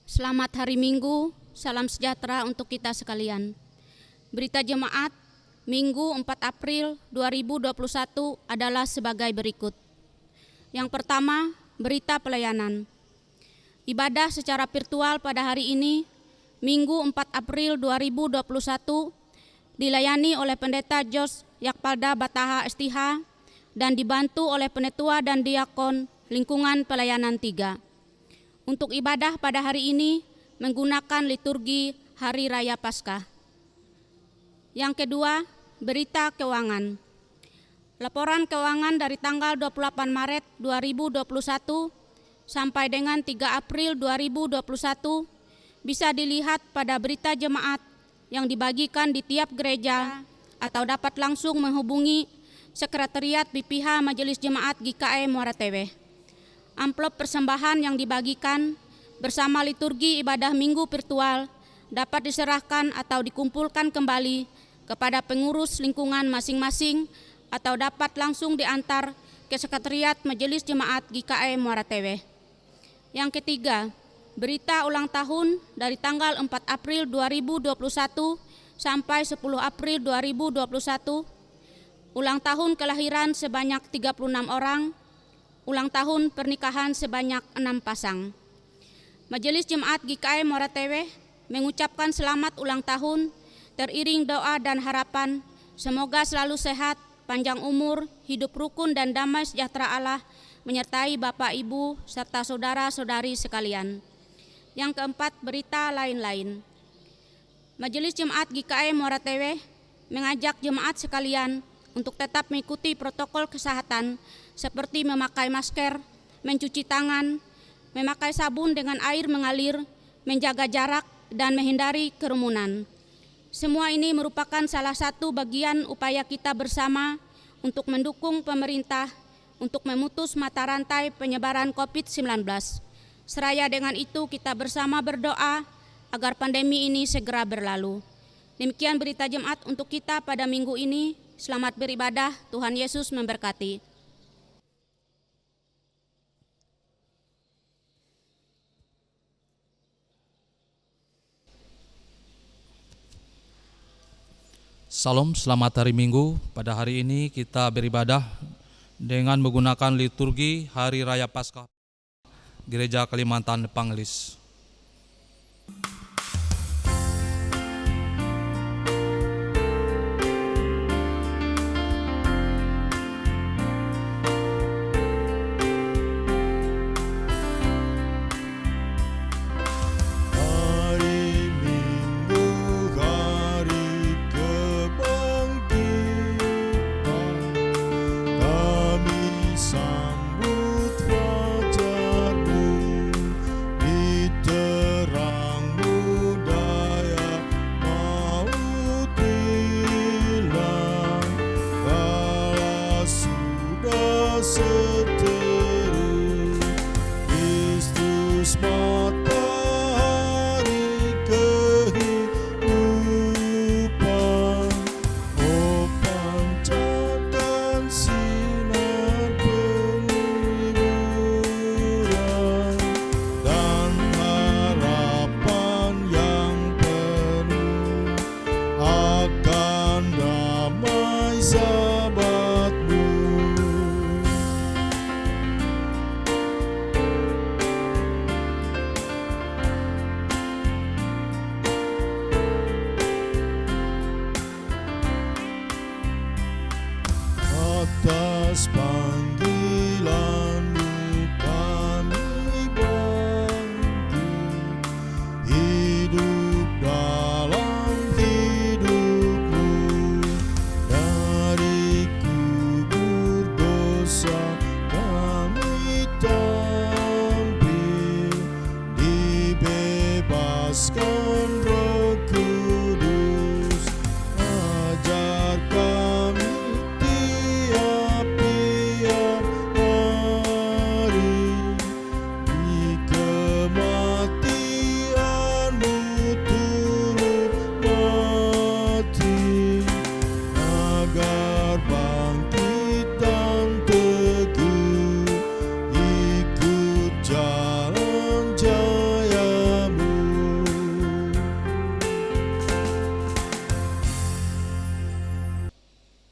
Selamat hari Minggu, salam sejahtera untuk kita sekalian. Berita jemaat Minggu 4 April 2021 adalah sebagai berikut. Yang pertama, berita pelayanan. Ibadah secara virtual pada hari ini, Minggu 4 April 2021, dilayani oleh Pendeta Jos Yakpalda Bataha STH dan dibantu oleh penetua dan diakon lingkungan pelayanan 3. Untuk ibadah pada hari ini menggunakan liturgi Hari Raya Paskah. Yang kedua, berita keuangan. Laporan keuangan dari tanggal 28 Maret 2021 sampai dengan 3 April 2021 bisa dilihat pada berita jemaat yang dibagikan di tiap gereja atau dapat langsung menghubungi Sekretariat BPH Majelis Jemaat GKI Muara Teweh. Amplop persembahan yang dibagikan bersama liturgi ibadah minggu virtual dapat diserahkan atau dikumpulkan kembali kepada pengurus lingkungan masing-masing atau dapat langsung diantar ke Sekretariat Majelis Jemaat GKI Muara Teweh. Yang ketiga, berita ulang tahun dari tanggal 4 April 2021 sampai 10 April 2021, ulang tahun kelahiran sebanyak 36 orang, ulang tahun pernikahan sebanyak 6 pasang. Majelis Jemaat GKI Muara Teweh mengucapkan selamat ulang tahun teriring doa dan harapan semoga selalu sehat, panjang umur, hidup rukun dan damai sejahtera Allah menyertai Bapak Ibu serta saudara-saudari sekalian. Yang keempat, berita lain-lain. Majelis Jemaat GKI Muara Teweh mengajak jemaat sekalian untuk tetap mengikuti protokol kesehatan seperti memakai masker, mencuci tangan, memakai sabun dengan air mengalir, menjaga jarak, dan menghindari kerumunan. Semua ini merupakan salah satu bagian upaya kita bersama untuk mendukung pemerintah untuk memutus mata rantai penyebaran COVID-19. Seraya dengan itu kita bersama berdoa agar pandemi ini segera berlalu. Demikian berita jemaat untuk kita pada minggu ini. Selamat beribadah, Tuhan Yesus memberkati. Salam, selamat hari Minggu. Pada hari ini kita beribadah dengan menggunakan liturgi Hari Raya Paskah Gereja Kalimantan Pangelis. Sambut fajarmu di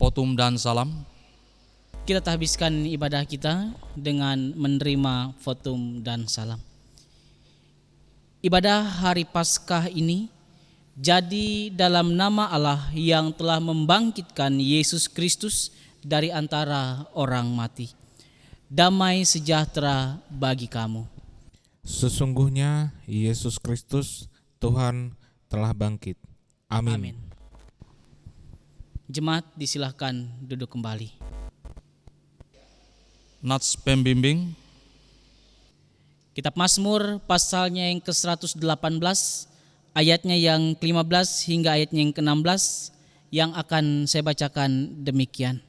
Potum dan salam. Kita habiskan ibadah kita dengan menerima votum dan salam. Ibadah hari Paskah ini jadi dalam nama Allah yang telah membangkitkan Yesus Kristus dari antara orang mati. Damai sejahtera bagi kamu. Sesungguhnya Yesus Kristus Tuhan telah bangkit. Amin. Amin. Jemaat disilahkan duduk kembali. Nats pembimbing. Kitab Mazmur pasalnya yang ke-118, ayatnya yang ke-15 hingga ayatnya yang ke-16 yang akan saya bacakan demikian.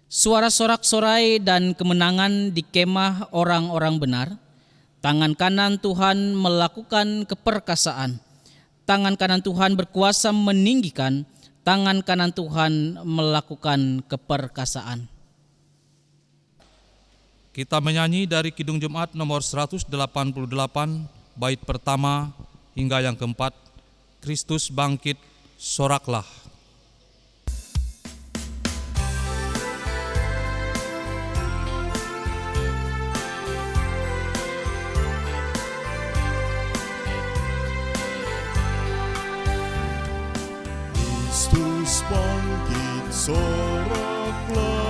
Suara sorak-sorai dan kemenangan di kemah orang-orang benar. Tangan kanan Tuhan melakukan keperkasaan. Tangan kanan Tuhan berkuasa meninggikan. Tangan kanan Tuhan melakukan keperkasaan. Kita menyanyi dari Kidung Jemaat nomor 188, bait pertama hingga yang keempat. Kristus bangkit, soraklah. Kristus bangkit, soraklah.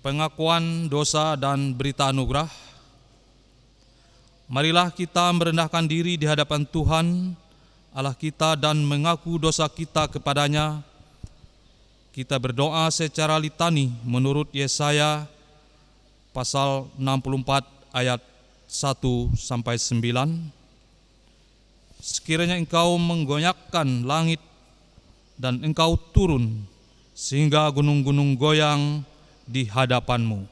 Pengakuan dosa dan berita anugerah. Marilah kita merendahkan diri di hadapan Tuhan Allah kita dan mengaku dosa kita kepadanya. Kita berdoa secara litani menurut Yesaya pasal 64 ayat 1 sampai 9. Sekiranya engkau menggoyahkan langit dan engkau turun sehingga gunung-gunung goyang di hadapanmu.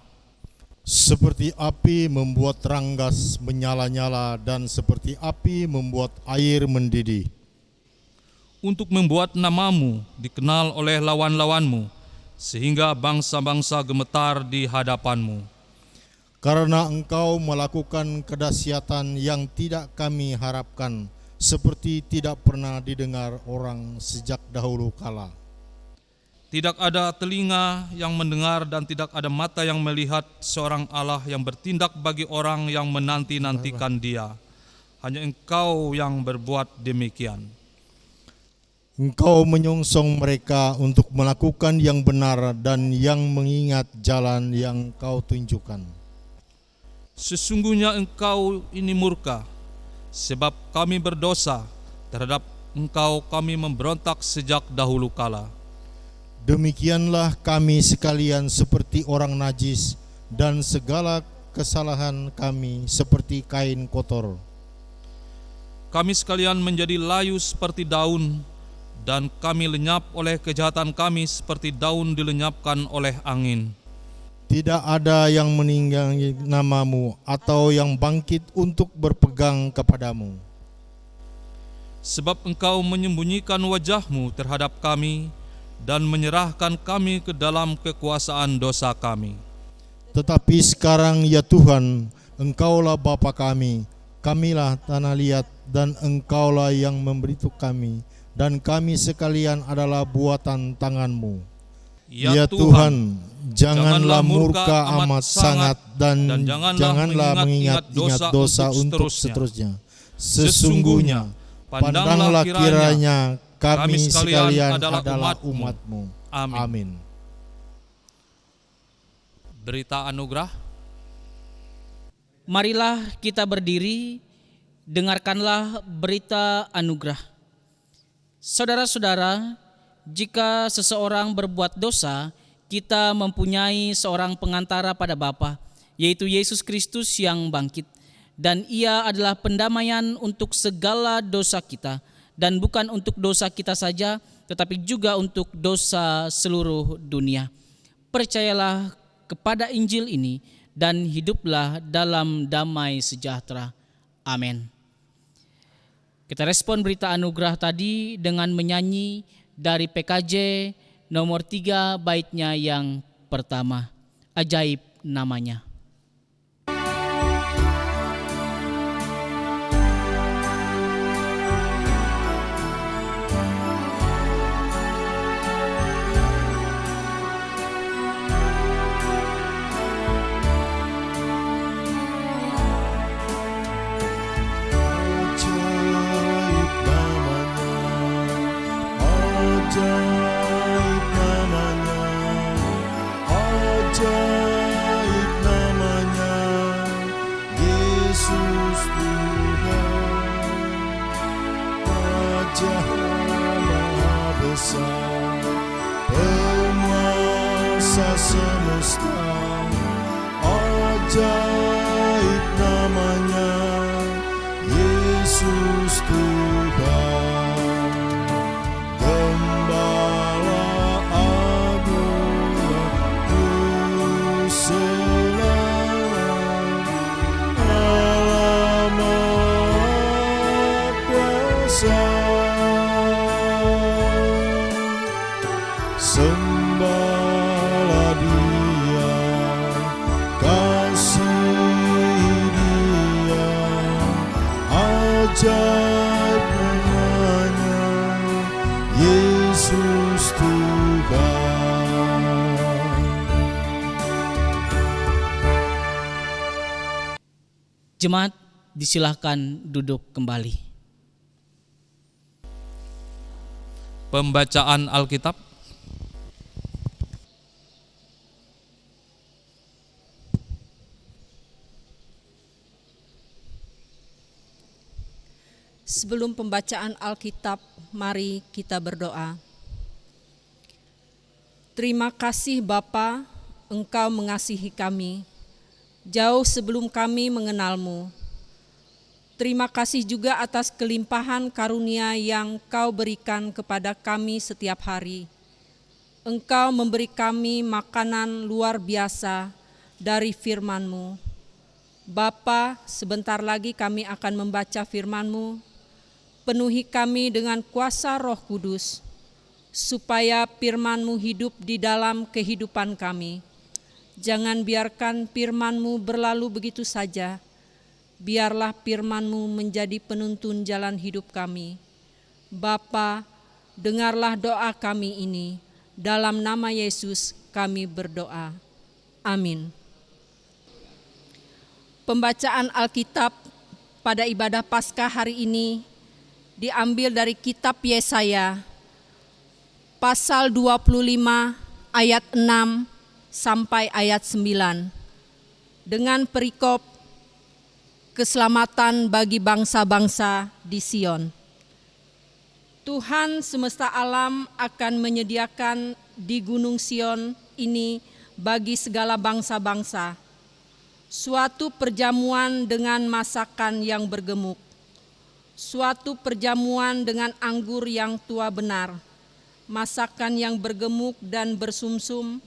Seperti api membuat ranggas menyala-nyala dan seperti api membuat air mendidih. Untuk membuat namamu dikenal oleh lawan-lawanmu, sehingga bangsa-bangsa gemetar di hadapanmu. Karena engkau melakukan kedahsyatan yang tidak kami harapkan, seperti tidak pernah didengar orang sejak dahulu kala. Tidak ada telinga yang mendengar dan tidak ada mata yang melihat seorang Allah yang bertindak bagi orang yang menanti-nantikan Dia. Hanya Engkau yang berbuat demikian. Engkau menyongsong mereka untuk melakukan yang benar dan yang mengingat jalan yang Engkau tunjukkan. Sesungguhnya Engkau ini murka, sebab kami berdosa terhadap Engkau, kami memberontak sejak dahulu kala. Demikianlah kami sekalian seperti orang najis, dan segala kesalahan kami seperti kain kotor. Kami sekalian menjadi layu seperti daun, dan kami lenyap oleh kejahatan kami seperti daun dilenyapkan oleh angin. Tidak ada yang meninggali namamu atau yang bangkit untuk berpegang kepadamu. Sebab Engkau menyembunyikan wajah-Mu terhadap kami dan menyerahkan kami ke dalam kekuasaan dosa kami. Tetapi sekarang ya Tuhan, Engkaulah Bapa kami, kamilah tanah liat, dan Engkaulah yang memberitahu kami, dan kami sekalian adalah buatan tangan-Mu. Ya Tuhan, janganlah murka amat sangat, dan janganlah mengingat dosa untuk seterusnya. Sesungguhnya, pandanglah kiranya kami sekalian adalah umat-Mu. Amin. Berita anugerah. Marilah kita berdiri, dengarkanlah berita anugerah. Saudara-saudara, jika seseorang berbuat dosa, kita mempunyai seorang pengantara pada Bapa, yaitu Yesus Kristus yang bangkit. Dan Ia adalah pendamaian untuk segala dosa kita, dan bukan untuk dosa kita saja, tetapi juga untuk dosa seluruh dunia. Percayalah kepada Injil ini dan hiduplah dalam damai sejahtera. Amin. Kita respon berita anugerah tadi dengan menyanyi dari PKJ nomor 3 baitnya yang pertama, Ajaib Namanya. Ajaib namanya, Yesus Tuhan. Ajaib Maha Besar, penguasa semesta. Ajaib namanya, Yesus Tuhan. Sembahlah Dia, kasih Dia, ajaib namanya, Yesus Tuhan. Jemaat, disilahkan duduk kembali. Pembacaan Alkitab. Sebelum pembacaan Alkitab, mari kita berdoa. Terima kasih Bapa, Engkau mengasihi kami, jauh sebelum kami mengenal-Mu. Terima kasih juga atas kelimpahan karunia yang Kau berikan kepada kami setiap hari. Engkau memberi kami makanan luar biasa dari firman-Mu. Bapa, sebentar lagi kami akan membaca firman-Mu. Penuhi kami dengan kuasa Roh Kudus, supaya firman-Mu hidup di dalam kehidupan kami. Jangan biarkan firman-Mu berlalu begitu saja. Biarlah firman-Mu menjadi penuntun jalan hidup kami. Bapa, dengarlah doa kami ini. Dalam nama Yesus kami berdoa. Amin. Pembacaan Alkitab pada ibadah Paskah hari ini diambil dari kitab Yesaya, pasal 25 ayat 6 sampai ayat 9, dengan perikop keselamatan bagi bangsa-bangsa di Sion. Tuhan semesta alam akan menyediakan di Gunung Sion ini bagi segala bangsa-bangsa suatu perjamuan dengan masakan yang bergemuk, suatu perjamuan dengan anggur yang tua benar, masakan yang bergemuk dan bersumsum,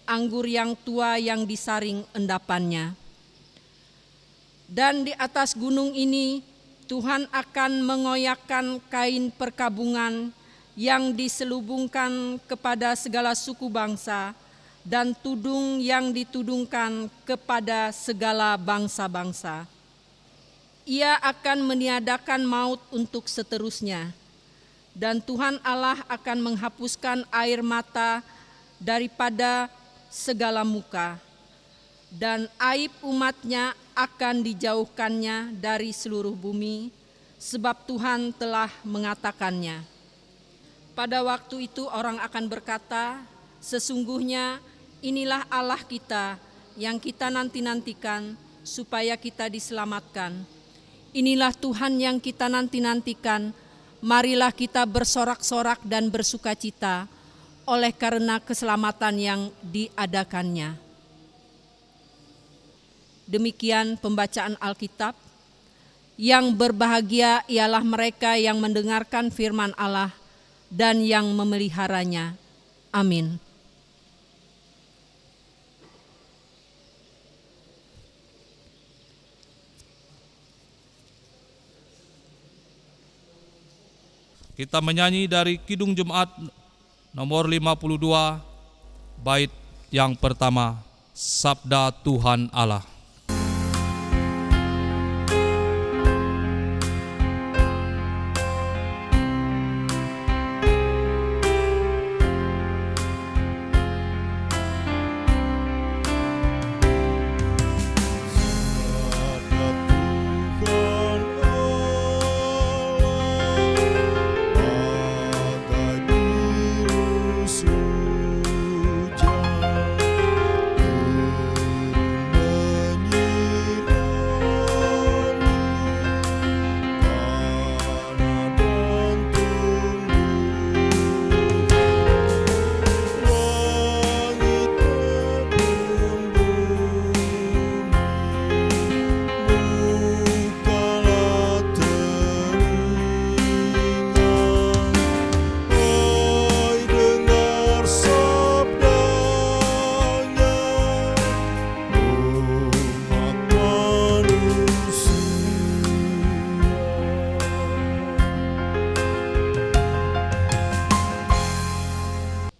anggur yang tua yang disaring endapannya. Dan di atas gunung ini Tuhan akan mengoyakkan kain perkabungan yang diselubungkan kepada segala suku bangsa, dan tudung yang ditudungkan kepada segala bangsa-bangsa. Ia akan meniadakan maut untuk seterusnya, dan Tuhan Allah akan menghapuskan air mata daripada segala muka, dan aib umatnya akan dijauhkannya dari seluruh bumi, sebab Tuhan telah mengatakannya. Pada waktu itu orang akan berkata, sesungguhnya inilah Allah kita yang kita nanti-nantikan supaya kita diselamatkan. Inilah Tuhan yang kita nanti-nantikan, marilah kita bersorak-sorak dan bersukacita oleh karena keselamatan yang diadakannya. Demikian pembacaan Alkitab. Yang berbahagia ialah mereka yang mendengarkan firman Allah dan yang memeliharanya. Amin. Kita menyanyi dari Kidung Jemaat nomor 52, bait yang pertama, Sabda Tuhan Allah.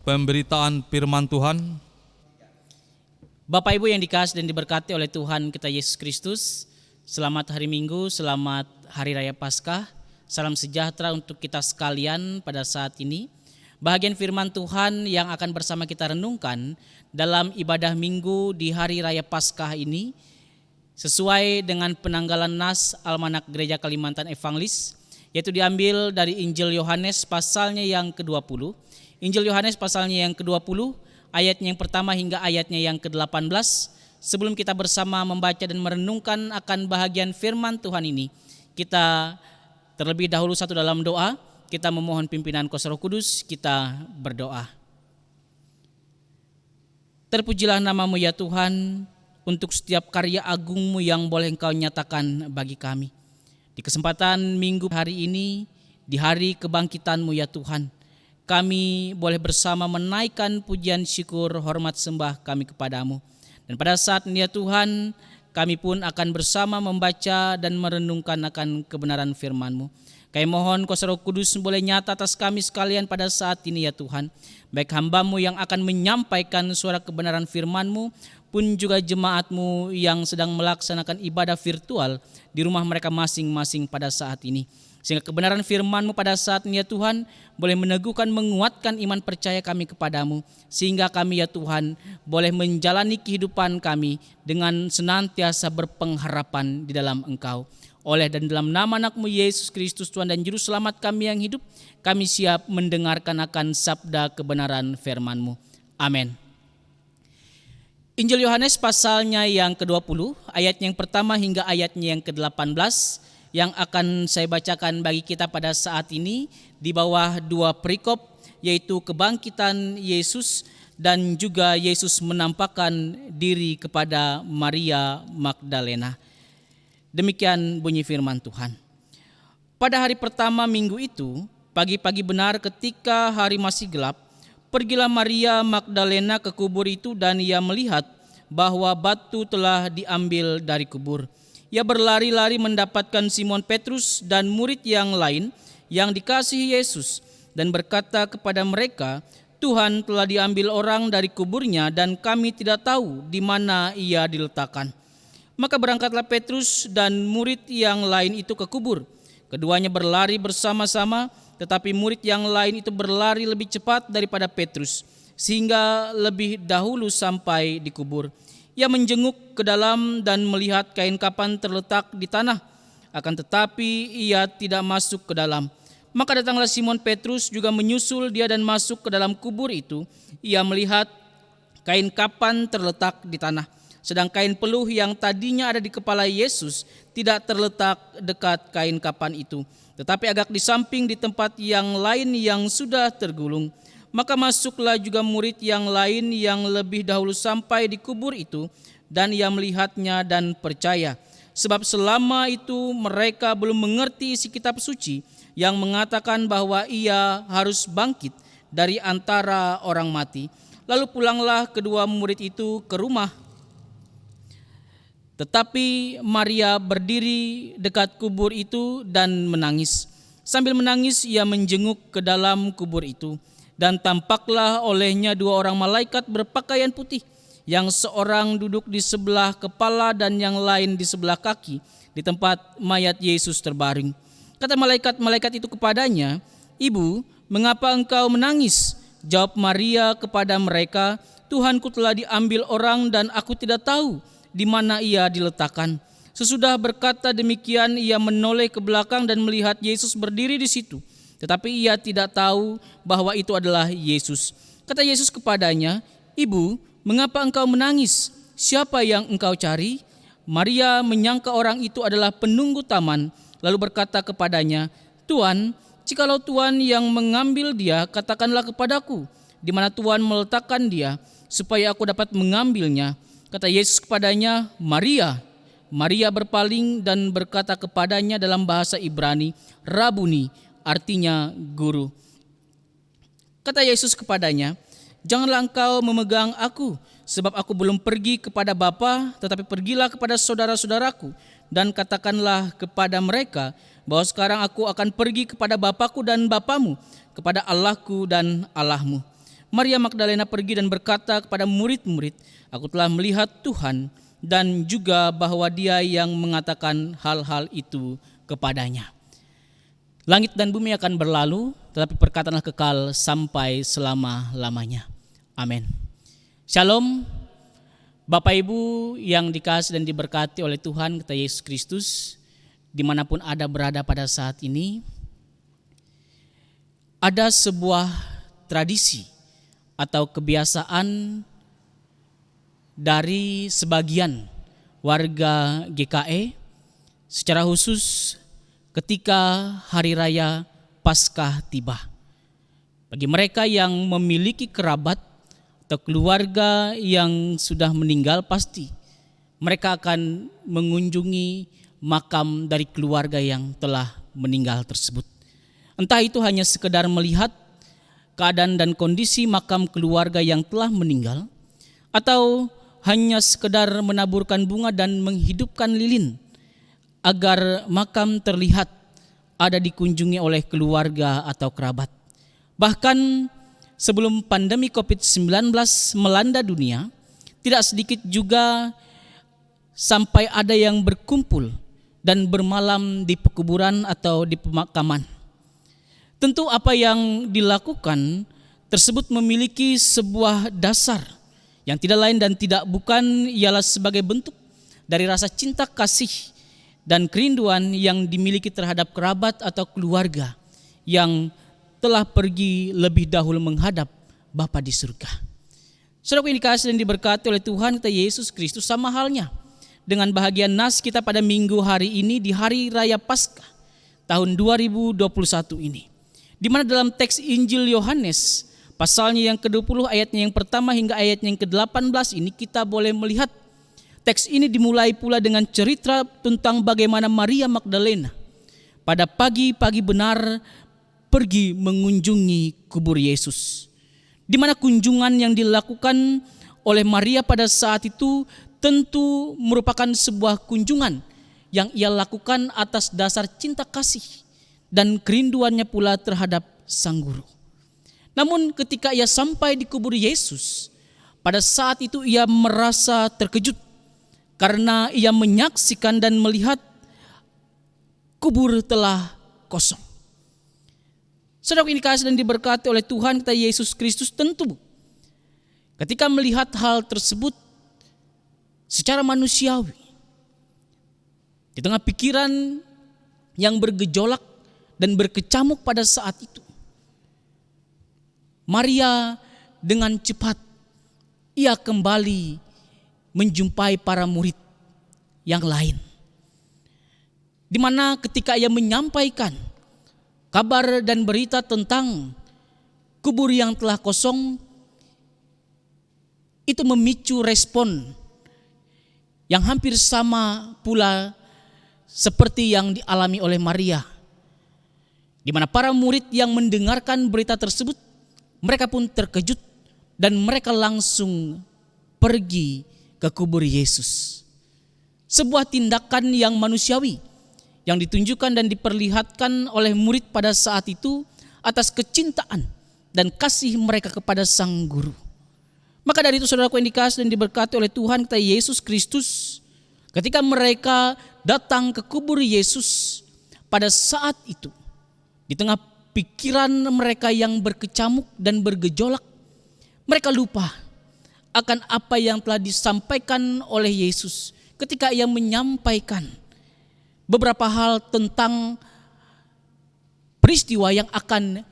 Pemberitaan firman Tuhan. Bapak Ibu yang dikasihi dan diberkati oleh Tuhan kita Yesus Kristus, selamat hari Minggu, selamat Hari Raya Paskah, salam sejahtera untuk kita sekalian pada saat ini. Bahagian firman Tuhan yang akan bersama kita renungkan dalam ibadah Minggu di Hari Raya Paskah ini, sesuai dengan penanggalan nas Almanak Gereja Kalimantan Evangelis, yaitu diambil dari Injil Yohanes pasalnya yang ke-20. Injil Yohanes pasalnya yang ke-20, ayatnya yang pertama hingga ayatnya yang ke-18. Sebelum kita bersama membaca dan merenungkan akan bahagian firman Tuhan ini, kita terlebih dahulu satu dalam doa. Kita memohon pimpinan Kuasa Roh Kudus, kita berdoa. Terpujilah nama-Mu ya Tuhan, untuk setiap karya agung-Mu yang boleh Engkau nyatakan bagi kami. Di kesempatan minggu hari ini, di hari kebangkitan-Mu ya Tuhan, kami boleh bersama menaikkan pujian syukur hormat sembah kami kepadamu. Dan pada saat ini ya Tuhan, kami pun akan bersama membaca dan merenungkan akan kebenaran firman-Mu. Kami mohon Kuasa Roh Kudus boleh nyata atas kami sekalian pada saat ini ya Tuhan. Baik hamba-Mu yang akan menyampaikan suara kebenaran firman-Mu, pun juga jemaat-Mu yang sedang melaksanakan ibadah virtual di rumah mereka masing-masing pada saat ini. Sehingga kebenaran firman-Mu pada saat ini ya Tuhan boleh meneguhkan, menguatkan iman percaya kami kepadamu. Sehingga kami ya Tuhan boleh menjalani kehidupan kami dengan senantiasa berpengharapan di dalam Engkau. Oleh dan dalam nama anak-Mu Yesus Kristus Tuhan dan Juru Selamat kami yang hidup, kami siap mendengarkan akan sabda kebenaran firman-Mu. Amin. Injil Yohanes pasalnya yang ke-20, ayat yang pertama hingga ayatnya yang ke-18, yang akan saya bacakan bagi kita pada saat ini di bawah dua perikop, yaitu kebangkitan Yesus dan juga Yesus menampakkan diri kepada Maria Magdalena. Demikian bunyi firman Tuhan. Pada hari pertama minggu itu, pagi-pagi benar ketika hari masih gelap, pergilah Maria Magdalena ke kubur itu dan ia melihat bahwa batu telah diambil dari kubur. Ia berlari-lari mendapatkan Simon Petrus dan murid yang lain yang dikasihi Yesus dan berkata kepada mereka, "Tuhan telah diambil orang dari kuburnya dan kami tidak tahu di mana ia diletakkan." Maka berangkatlah Petrus dan murid yang lain itu ke kubur. Keduanya berlari bersama-sama, tetapi murid yang lain itu berlari lebih cepat daripada Petrus, sehingga lebih dahulu sampai di kubur. Ia menjenguk ke dalam dan melihat kain kapan terletak di tanah, akan tetapi ia tidak masuk ke dalam. Maka datanglah Simon Petrus juga menyusul dia dan masuk ke dalam kubur itu. Ia melihat kain kapan terletak di tanah, sedang kain peluh yang tadinya ada di kepala Yesus tidak terletak dekat kain kapan itu, tetapi agak di samping di tempat yang lain yang sudah tergulung. Maka masuklah juga murid yang lain yang lebih dahulu sampai di kubur itu, dan ia melihatnya dan percaya. Sebab selama itu mereka belum mengerti isi kitab suci yang mengatakan bahwa ia harus bangkit dari antara orang mati. Lalu pulanglah kedua murid itu ke rumah. Tetapi Maria berdiri dekat kubur itu dan menangis. Sambil menangis ia menjenguk ke dalam kubur itu. Dan tampaklah olehnya dua orang malaikat berpakaian putih, yang seorang duduk di sebelah kepala dan yang lain di sebelah kaki, di tempat mayat Yesus terbaring. Kata malaikat-malaikat itu kepadanya, "Ibu, mengapa engkau menangis?" Jawab Maria kepada mereka, "Tuhanku telah diambil orang dan aku tidak tahu di mana ia diletakkan." Sesudah berkata demikian, ia menoleh ke belakang dan melihat Yesus berdiri di situ. Tetapi ia tidak tahu bahwa itu adalah Yesus. Kata Yesus kepadanya, "Ibu, mengapa engkau menangis? Siapa yang engkau cari?" Maria menyangka orang itu adalah penunggu taman, lalu berkata kepadanya, "Tuan, jikalau Tuan yang mengambil dia, katakanlah kepadaku di mana Tuan meletakkan dia, supaya aku dapat mengambilnya." Kata Yesus kepadanya, "Maria." Maria berpaling dan berkata kepadanya dalam bahasa Ibrani, "Rabuni," artinya guru. Kata Yesus kepadanya, "Janganlah engkau memegang aku, sebab aku belum pergi kepada Bapa, tetapi pergilah kepada saudara-saudaraku dan katakanlah kepada mereka bahwa sekarang aku akan pergi kepada Bapakku dan Bapamu, kepada Allahku dan Allahmu." Maria Magdalena pergi dan berkata kepada murid-murid, "Aku telah melihat Tuhan," dan juga bahwa Dia yang mengatakan hal-hal itu kepadanya. Langit dan bumi akan berlalu, tetapi perkataanlah kekal sampai selama-lamanya. Amin. Shalom, Bapak Ibu yang dikasihi dan diberkati oleh Tuhan kita Yesus Kristus, dimanapun Anda berada pada saat ini. Ada sebuah tradisi atau kebiasaan dari sebagian warga GKE, secara khusus ketika hari raya Paskah tiba. Bagi mereka yang memiliki kerabat atau keluarga yang sudah meninggal, pasti mereka akan mengunjungi makam dari keluarga yang telah meninggal tersebut. Entah itu hanya sekedar melihat keadaan dan kondisi makam keluarga yang telah meninggal, atau hanya sekedar menaburkan bunga dan menghidupkan lilin agar makam terlihat ada dikunjungi oleh keluarga atau kerabat. Bahkan sebelum pandemi COVID-19 melanda dunia, tidak sedikit juga sampai ada yang berkumpul dan bermalam di pekuburan atau di pemakaman. Tentu apa yang dilakukan tersebut memiliki sebuah dasar yang tidak lain dan tidak bukan ialah sebagai bentuk dari rasa cinta kasih dan kerinduan yang dimiliki terhadap kerabat atau keluarga yang telah pergi lebih dahulu menghadap Bapa di surga. Saudara yang dikasihi dan diberkati oleh Tuhan kita Yesus Kristus, sama halnya dengan bahagian nas kita pada minggu hari ini di hari raya Paskah tahun 2021 ini, di mana dalam teks Injil Yohanes pasalnya yang ke-20 ayatnya yang pertama hingga ayatnya yang ke-18 ini kita boleh melihat teks ini dimulai pula dengan cerita tentang bagaimana Maria Magdalena pada pagi-pagi benar pergi mengunjungi kubur Yesus, di mana kunjungan yang dilakukan oleh Maria pada saat itu tentu merupakan sebuah kunjungan yang ia lakukan atas dasar cinta kasih dan kerinduannya pula terhadap Sang Guru. Namun ketika ia sampai di kubur Yesus, pada saat itu ia merasa terkejut karena ia menyaksikan dan melihat kubur telah kosong. Saudara yang dikasihi dan diberkati oleh Tuhan kita Yesus Kristus, tentu ketika melihat hal tersebut secara manusiawi, di tengah pikiran yang bergejolak dan berkecamuk pada saat itu, Maria dengan cepat ia kembali menjumpai para murid yang lain, di mana ketika ia menyampaikan kabar dan berita tentang kubur yang telah kosong, itu memicu respon yang hampir sama pula seperti yang dialami oleh Maria, di mana para murid yang mendengarkan berita tersebut, mereka pun terkejut dan mereka langsung pergi ke kubur Yesus. Sebuah tindakan yang manusiawi yang ditunjukkan dan diperlihatkan oleh murid pada saat itu atas kecintaan dan kasih mereka kepada Sang Guru. Maka dari itu saudaraku yang dikasihi dan diberkati oleh Tuhan kita Yesus Kristus, ketika mereka datang ke kubur Yesus pada saat itu, di tengah pikiran mereka yang berkecamuk dan bergejolak, mereka lupa akan apa yang telah disampaikan oleh Yesus ketika ia menyampaikan beberapa hal tentang peristiwa yang akan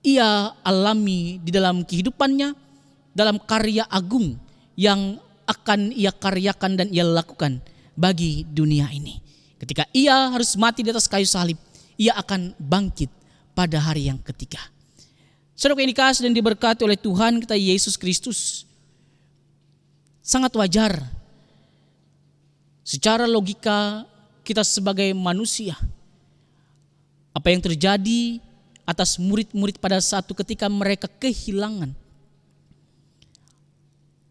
ia alami di dalam kehidupannya, dalam karya agung yang akan ia karyakan dan ia lakukan bagi dunia ini. Ketika ia harus mati di atas kayu salib, ia akan bangkit pada hari yang ketiga. Saudara yang dikasihi dan diberkati oleh Tuhan kita Yesus Kristus, sangat wajar secara logika kita sebagai manusia, apa yang terjadi atas murid-murid pada satu ketika mereka kehilangan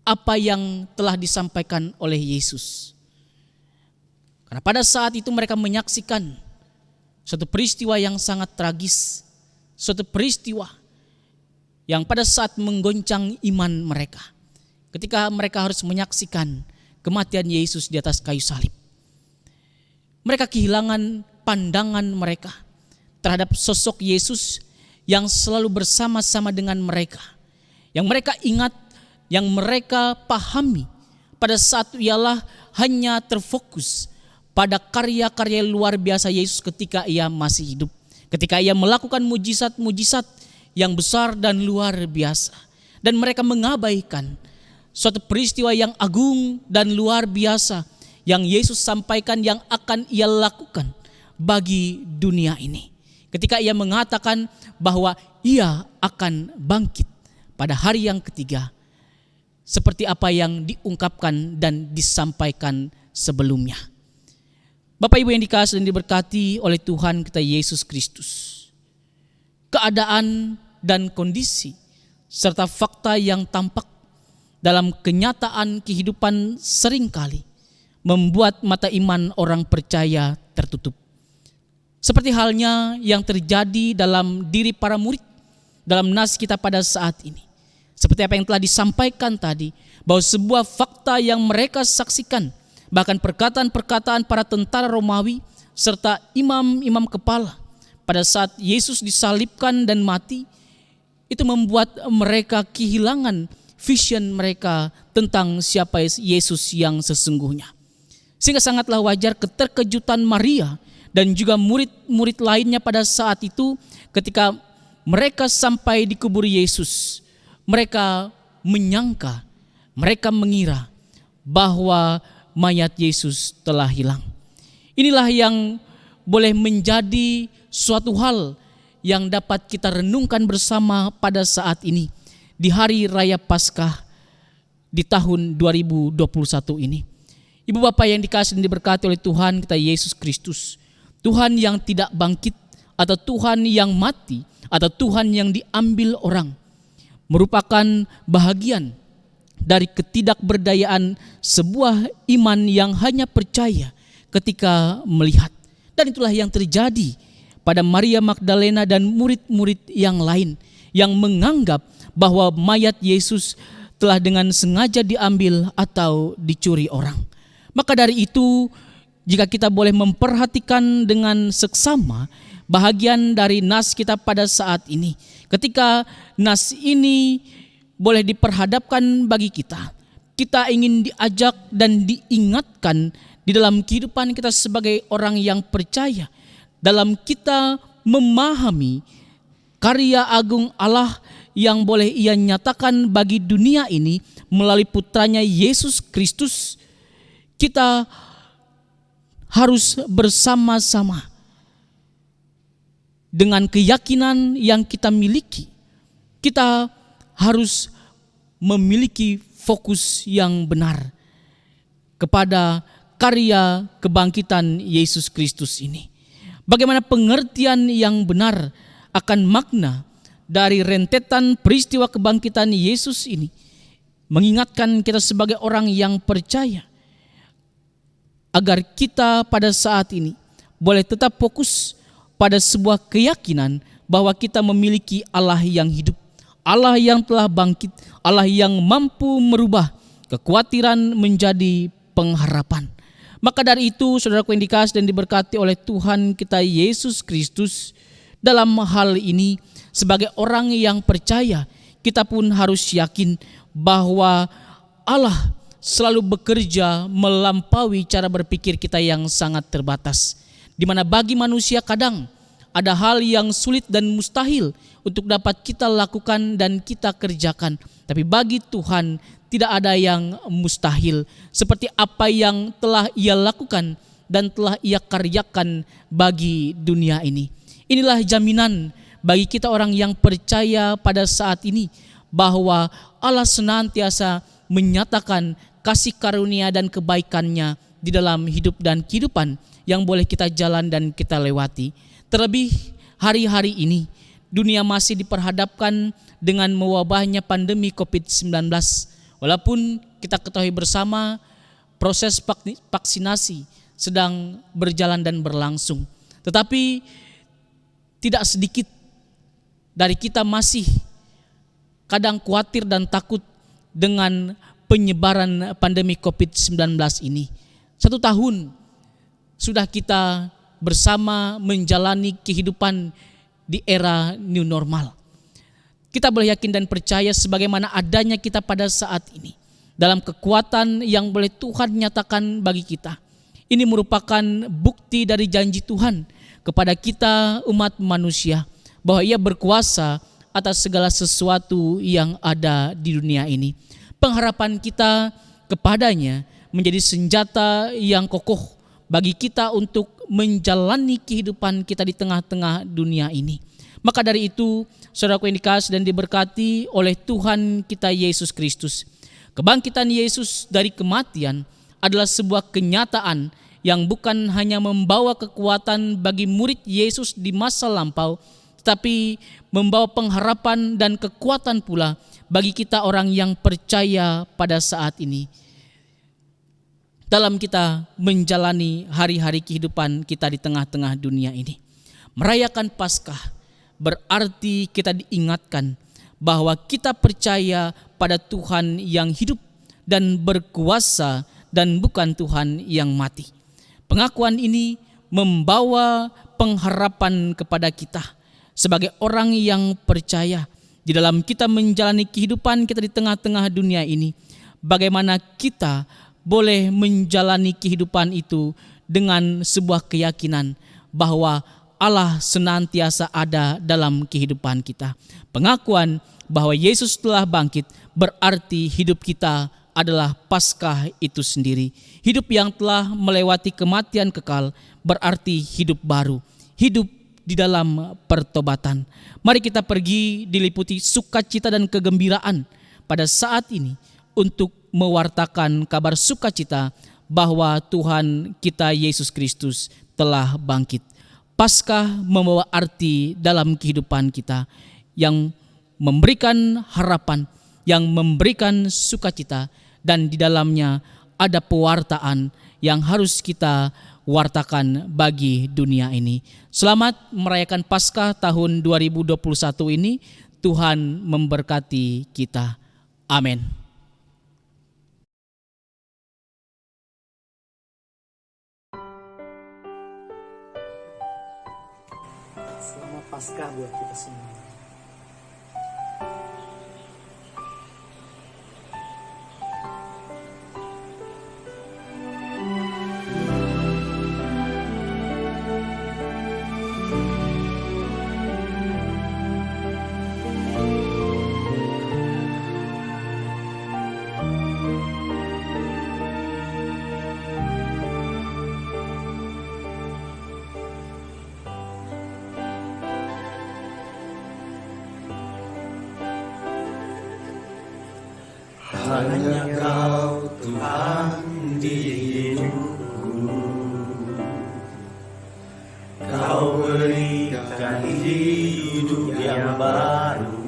apa yang telah disampaikan oleh Yesus. Karena pada saat itu mereka menyaksikan suatu peristiwa yang sangat tragis, suatu peristiwa yang pada saat menggoncang iman mereka, ketika mereka harus menyaksikan kematian Yesus di atas kayu salib. Mereka kehilangan pandangan mereka terhadap sosok Yesus yang selalu bersama-sama dengan mereka, yang mereka ingat, yang mereka pahami pada saat itu ialah hanya terfokus pada karya-karya luar biasa Yesus ketika ia masih hidup, ketika ia melakukan mujizat-mujizat yang besar dan luar biasa, dan mereka mengabaikan suatu peristiwa yang agung dan luar biasa yang Yesus sampaikan yang akan ia lakukan bagi dunia ini, ketika ia mengatakan bahwa ia akan bangkit pada hari yang ketiga seperti apa yang diungkapkan dan disampaikan sebelumnya. Bapak Ibu yang dikasihi dan diberkati oleh Tuhan kita Yesus Kristus, keadaan dan kondisi serta fakta yang tampak dalam kenyataan kehidupan seringkali membuat mata iman orang percaya tertutup. Seperti halnya yang terjadi dalam diri para murid dalam nas kita pada saat ini. Seperti apa yang telah disampaikan tadi, bahwa sebuah fakta yang mereka saksikan, bahkan perkataan-perkataan para tentara Romawi serta imam-imam kepala pada saat Yesus disalibkan dan mati, itu membuat mereka kehilangan vision mereka tentang siapa Yesus yang sesungguhnya. Sehingga sangatlah wajar keterkejutan Maria dan juga murid-murid lainnya pada saat itu ketika mereka sampai di kubur Yesus. Mereka menyangka, mereka mengira bahwa mayat Yesus telah hilang. Inilah yang boleh menjadi suatu hal yang dapat kita renungkan bersama pada saat ini di hari raya Paskah di tahun 2021 ini. Ibu bapak yang dikasihi dan diberkati oleh Tuhan kita Yesus Kristus, Tuhan yang tidak bangkit atau Tuhan yang mati atau Tuhan yang diambil orang, merupakan bahagian dari ketidakberdayaan sebuah iman yang hanya percaya ketika melihat. Dan itulah yang terjadi pada Maria Magdalena dan murid-murid yang lain yang menganggap bahwa mayat Yesus telah dengan sengaja diambil atau dicuri orang. Maka dari itu, jika kita boleh memperhatikan dengan seksama bahagian dari nas kita pada saat ini, ketika nas ini boleh diperhadapkan bagi kita, kita ingin diajak dan diingatkan di dalam kehidupan kita sebagai orang yang percaya, dalam kita memahami karya agung Allah yang boleh Ia nyatakan bagi dunia ini melalui putranya Yesus Kristus. Kita harus bersama-sama dengan keyakinan yang kita miliki. Kita harus memiliki fokus yang benar kepada karya kebangkitan Yesus Kristus ini. Bagaimana pengertian yang benar akan makna dari rentetan peristiwa kebangkitan Yesus ini mengingatkan kita sebagai orang yang percaya agar kita pada saat ini boleh tetap fokus pada sebuah keyakinan bahwa kita memiliki Allah yang hidup, Allah yang telah bangkit, Allah yang mampu merubah kekhawatiran menjadi pengharapan. Maka dari itu, saudaraku yang dikasihi dan diberkati oleh Tuhan kita Yesus Kristus, dalam hal ini sebagai orang yang percaya, kita pun harus yakin bahwa Allah selalu bekerja melampaui cara berpikir kita yang sangat terbatas. Di mana bagi manusia kadang ada hal yang sulit dan mustahil untuk dapat kita lakukan dan kita kerjakan. Tapi bagi Tuhan tidak ada yang mustahil. Seperti apa yang telah Ia lakukan dan telah Ia karyakan bagi dunia ini. Inilah jaminan bagi kita orang yang percaya pada saat ini bahwa Allah senantiasa menyatakan kasih karunia dan kebaikannya di dalam hidup dan kehidupan yang boleh kita jalan dan kita lewati. Terlebih hari-hari ini dunia masih diperhadapkan dengan mewabahnya pandemi COVID-19. Walaupun kita ketahui bersama proses vaksinasi sedang berjalan dan berlangsung, tetapi tidak sedikit dari kita masih kadang khawatir dan takut dengan penyebaran pandemi COVID-19 ini. 1 tahun sudah kita bersama menjalani kehidupan di era new normal. Kita boleh yakin dan percaya sebagaimana adanya kita pada saat ini, dalam kekuatan yang boleh Tuhan nyatakan bagi kita. Ini merupakan bukti dari janji Tuhan kepada kita umat manusia bahwa Ia berkuasa atas segala sesuatu yang ada di dunia ini. Pengharapan kita kepadanya menjadi senjata yang kokoh bagi kita untuk menjalani kehidupan kita di tengah-tengah dunia ini. Maka dari itu, saudaraku yang dikasihi dan diberkati oleh Tuhan kita Yesus Kristus, Kebangkitan Yesus dari kematian adalah sebuah kenyataan yang bukan hanya membawa kekuatan bagi murid Yesus di masa lampau, tetapi membawa pengharapan dan kekuatan pula bagi kita orang yang percaya pada saat ini. Dalam kita menjalani hari-hari kehidupan kita di tengah-tengah dunia ini. Merayakan Paskah berarti kita diingatkan bahwa kita percaya pada Tuhan yang hidup dan berkuasa dan bukan Tuhan yang mati. Pengakuan ini membawa pengharapan kepada kita sebagai orang yang percaya di dalam kita menjalani kehidupan kita di tengah-tengah dunia ini. Bagaimana kita boleh menjalani kehidupan itu dengan sebuah keyakinan bahwa Allah senantiasa ada dalam kehidupan kita. Pengakuan bahwa Yesus telah bangkit berarti hidup kita adalah Paskah itu sendiri. Hidup yang telah melewati kematian kekal berarti hidup baru, hidup di dalam pertobatan. Mari kita pergi diliputi sukacita dan kegembiraan pada saat ini untuk mewartakan kabar sukacita bahwa Tuhan kita Yesus Kristus telah bangkit. Paskah membawa arti dalam kehidupan kita yang memberikan harapan, yang memberikan sukacita, dan di dalamnya ada pewartaan yang harus kita wartakan bagi dunia ini. Selamat merayakan Paskah tahun 2021 ini. Tuhan memberkati kita. Amin. Selamat Paskah buat kita semua. Hanya Kau Tuhan di hidupku, Kau berikan hidup yang baru,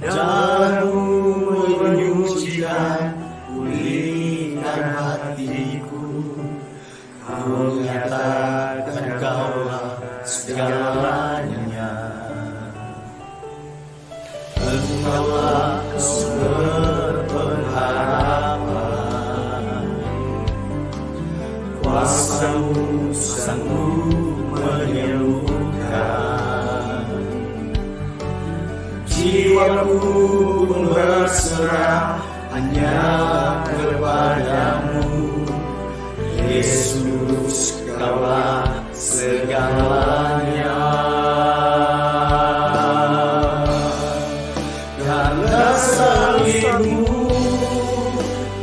darah-Mu menyucikan, pulihkan hatiku. Kau nyatakan Kaulah segalanya. Engkaulah sumber pengharapan, kuasa-Mu sanggup menyembuhkan. Jiwaku pun berserah hanya kepada-Mu, Yesus, Kaulah segalanya. Karena salib-Mu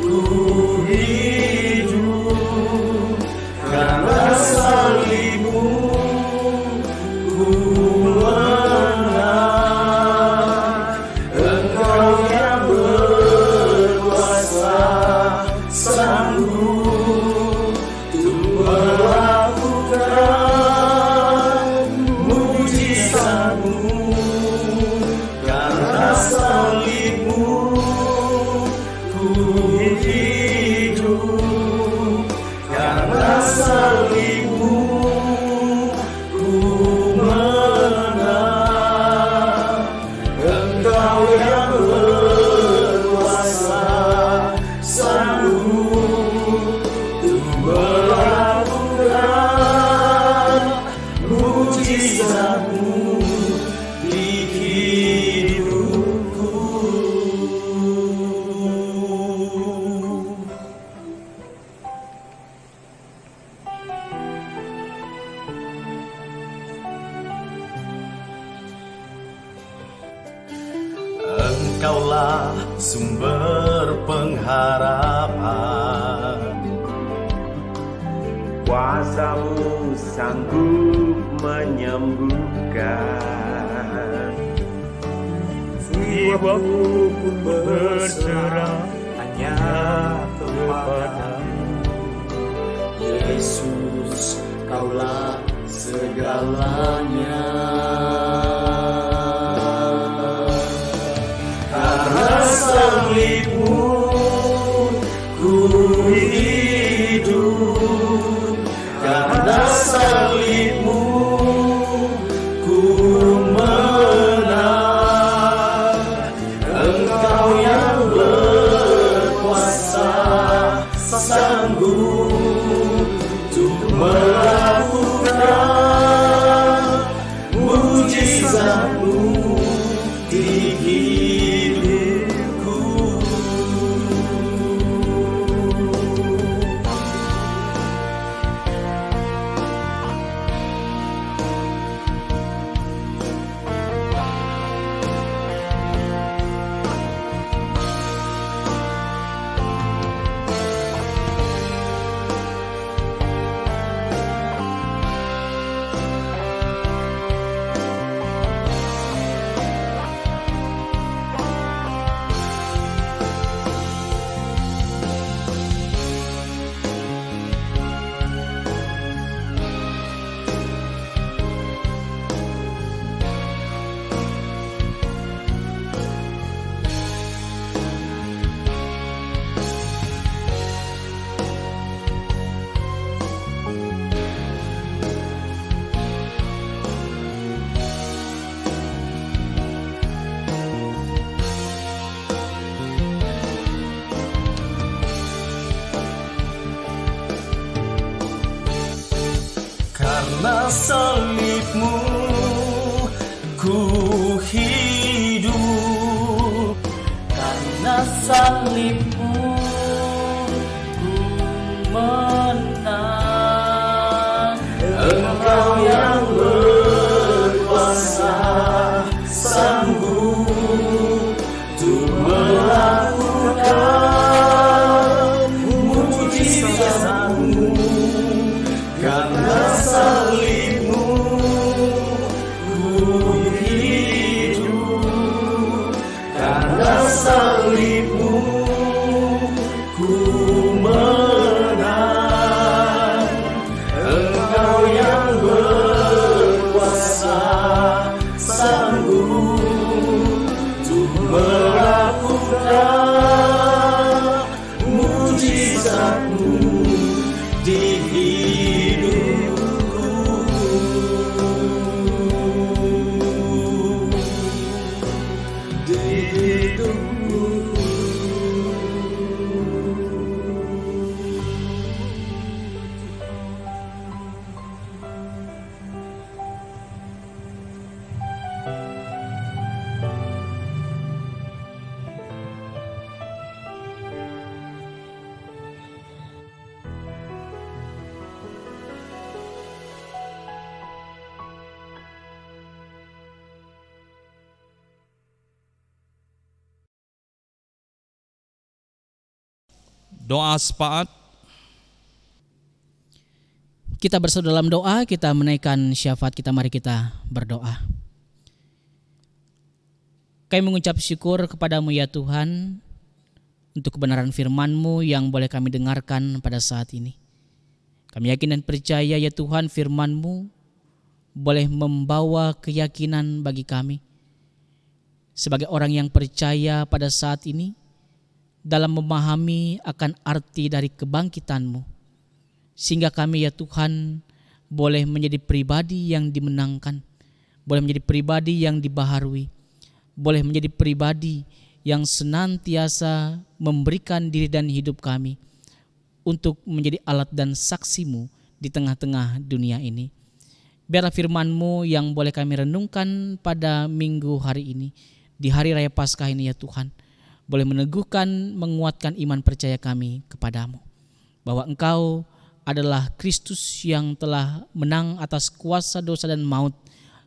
ku hidup, karena salib-Mu ku menang. Engkau yang berkuasa sanggup untuk melakukan mujizat-Mu. Karena salib-Mu ku hidup, karena salib-Mu ku menang. Engkau yang berkuasa sanggup untuk melakukan mujizat-Mu di hidupku. Engkaulah sumber pengharapan, kuasa-Mu sanggup menyembuhkan. jiwaku pun berserah hanya kepadamu. Yesus, Kaulah segalanya. Karena salibmu ku hidup, karena salibmu ku menang. Engkau yang berkuasa, sanggup untuk melakukan mujizat-Mu di hidupku. Karena salibmu ku hidup, karena salibmu ku menang. Engkau yang berkuasa, sanggup untuk melakukan mujizat-Mu. Karena salibmu ku hidup, karena salibmu ku menang. Engkau yang berkuasa, sanggup untuk melakukan mujizat-Mu di Doa sepaat. Kita bersatu dalam doa, kita menaikkan syafaat kita, mari kita berdoa. Kami mengucap syukur kepadamu ya Tuhan, untuk kebenaran firman-Mu yang boleh kami dengarkan pada saat ini. Kami yakin dan percaya ya Tuhan, firman-Mu boleh membawa keyakinan bagi kami. Sebagai orang yang percaya pada saat ini, dalam memahami akan arti dari kebangkitan-Mu, sehingga kami ya Tuhan boleh menjadi pribadi yang dimenangkan, boleh menjadi pribadi yang dibaharui, boleh menjadi pribadi yang senantiasa memberikan diri dan hidup kami untuk menjadi alat dan saksi-Mu di tengah-tengah dunia ini. Biarlah firman-Mu yang boleh kami renungkan pada minggu hari ini, di hari Raya Paskah ini ya Tuhan, boleh meneguhkan, menguatkan iman percaya kami kepadamu. Bahwa Engkau adalah Kristus yang telah menang atas kuasa dosa dan maut,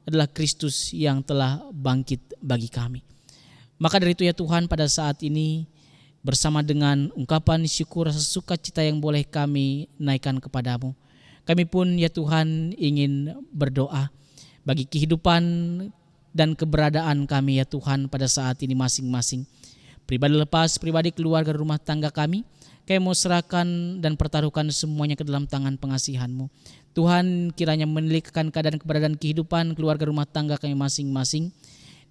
adalah Kristus yang telah bangkit bagi kami. Maka dari itu ya Tuhan, pada saat ini bersama dengan ungkapan syukur rasa sukacita yang boleh kami naikkan kepadamu, kami pun ya Tuhan ingin berdoa bagi kehidupan dan keberadaan kami ya Tuhan pada saat ini masing-masing. Pribadi lepas, pribadi keluarga rumah tangga kami mau serahkan dan pertaruhkan semuanya ke dalam tangan pengasihan-Mu. Tuhan kiranya menilikkan keadaan keberadaan kehidupan keluarga rumah tangga kami masing-masing,